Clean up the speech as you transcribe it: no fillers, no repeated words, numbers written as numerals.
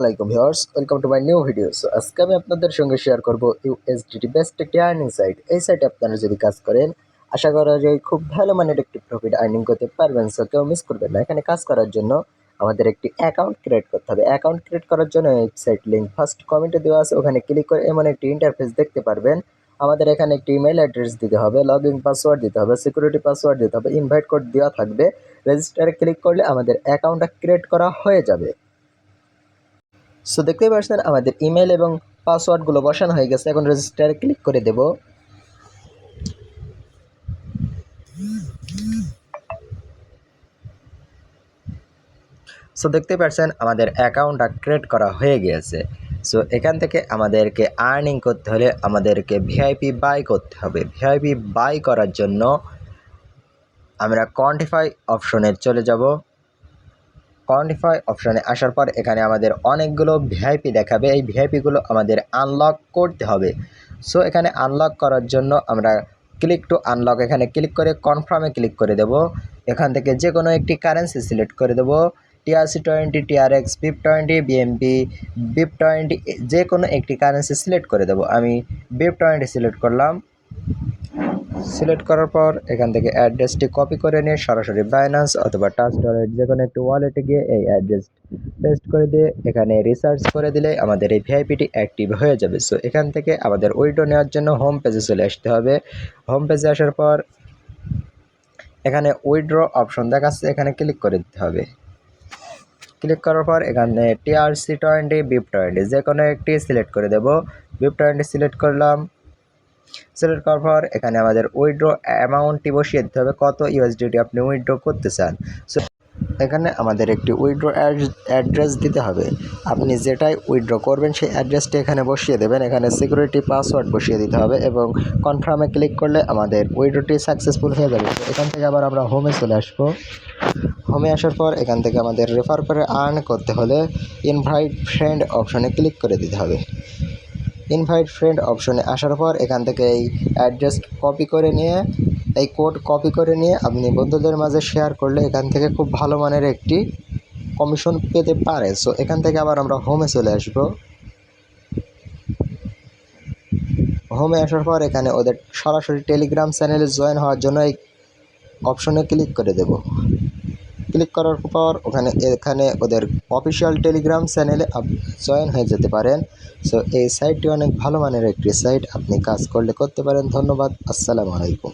আসসালামাইকুম viewers, welcome to my new video. So আজকে আমি আপনাদের সঙ্গে শেয়ার করব ইউএসডিটি বেস্ট একটি আর্নিং সাইট। এই সাইটে আপনারা যদি কাজ করেন, আশা করা যায় খুব ভালো মানের একটি প্রফিট আর্নিং করতে পারবেন। সো কেউ মিস করবেন না। এখানে কাজ করার জন্য আমাদের একটি অ্যাকাউন্ট ক্রিয়েট করতে হবে। অ্যাকাউন্ট ক্রিয়েট করার জন্য ওয়েবসাইট লিঙ্ক ফার্স্ট কমেন্টে দেওয়া আছে, ওখানে ক্লিক করে এমন একটি ইন্টারফেস দেখতে পারবেন। আমাদের এখানে একটি ইমেল অ্যাড্রেস দিতে হবে, লগ ইন পাসওয়ার্ড দিতে হবে, সিকিউরিটি পাসওয়ার্ড দিতে হবে, ইনভাইট কোড দেওয়া থাকবে। রেজিস্টারে ক্লিক করলে আমাদের অ্যাকাউন্টটা ক্রিয়েট করা হয়ে যাবে। সো দেখতেই পাচ্ছেন আমাদের ইমেল এবং পাসওয়ার্ডগুলো বসানো হয়ে গেছে। এখন রেজিস্টারে ক্লিক করে দেব। সো দেখতে পাচ্ছেন আমাদের অ্যাকাউন্টটা ক্রিয়েট করা হয়ে গিয়েছে। সো এখান থেকে আমাদেরকে আর্নিং করতে হলে আমাদেরকে ভিআইপি বাই করতে হবে। ভিআইপি বাই করার জন্য আমরা কোয়ান্টিফাই অপশনে চলে যাব। কোয়ান্টিফাই অপশনে আসার পর এখানে আমাদের অনেকগুলো ভিআইপি দেখাবে। এই ভিআইপিগুলো আমাদের আনলক করতে হবে। সো এখানে আনলক করার জন্য আমরা ক্লিক টু আনলক এখানে ক্লিক করে কনফার্মে ক্লিক করে দেব। এখান থেকে যে কোনো একটি কারেন্সি সিলেক্ট করে দেব। TRC20, TRX, BIP20, BNB, BIP20 যে কোনো একটি কারেন্সি সিলেক্ট করে দেব। আমি BIP20 সিলেক্ট করলাম। সিলেক্ট করার পর এখান থেকে অ্যাড্রেসটি কপি করে নিয়ে সরাসরি বাইন্যান্স অথবা ট্রাস্ট ওয়ালেট যে কোনো একটি ওয়ালেটে গিয়ে এই অ্যাড্রেস পেস্ট করে দিয়ে এখানে রিসার্চ করে দিলে আমাদের এই ভিআইপিটি অ্যাক্টিভ হয়ে যাবে। সো এখান থেকে আমাদের উইথড্র নেওয়ার জন্য হোম পেজে চলে আসতে হবে। হোম পেজে আসার পর এখানে উইথড্র অপশন দেখাচ্ছে, এখানে ক্লিক করে দিতে হবে। ক্লিক করার পর এখানে TRC20, BIP20 যে কোনো একটি সিলেক্ট করে দেব। BIP20 সিলেক্ট করলাম। সিলেক্ট করার পর এখানে আমাদের উইথড্র অ্যামাউন্টটি বসিয়ে দিতে হবে, কত ইউএসডিটি আপনি উইথড্র করতে চান। সো এখানে আমাদের একটি উইথড্র অ্যাড্রেস দিতে হবে। আপনি যেটাই উইথড্র করবেন সেই অ্যাড্রেসটি এখানে বসিয়ে দেবেন। এখানে সিকিউরিটি পাসওয়ার্ড বসিয়ে দিতে হবে এবং কনফার্মে ক্লিক করলে আমাদের উইথড্রটি সাকসেসফুল হয়ে যাবে। এখান থেকে আবার আমরা হোমে চলে আসবো। হোমে আসার পর এখান থেকে আমাদের রেফার করে আর্ন করতে হলে ইনভাইট ফ্রেন্ড অপশনে ক্লিক করে দিতে হবে। ইনভাইট ফ্রেন্ড অপশনে আসার পর এখান থেকে এই অ্যাড্রেস কপি করে নিয়ে এই কোড কপি করে নিয়ে আপনি বন্ধুদের মাঝে শেয়ার করলে এখান থেকে খুব ভালো মানের একটি কমিশন পেতে পারে। সো এখান থেকে আবার আমরা হোমে চলে আসব। হোমে আসার পর এখানে ওদের সরাসরি টেলিগ্রাম চ্যানেলে জয়েন হওয়ার জন্য এই অপশনে ক্লিক করে দেব। ক্লিক করার পর এখানে ওদের অফিসিয়াল টেলিগ্রাম চ্যানেলে জয়েন হয়ে যেতে পারেন। সো এই সাইটটি অনেক ভালো মানের একটি সাইট, আপনি কাজ করলে করতে পারেন। ধন্যবাদ। আসসালামু আলাইকুম।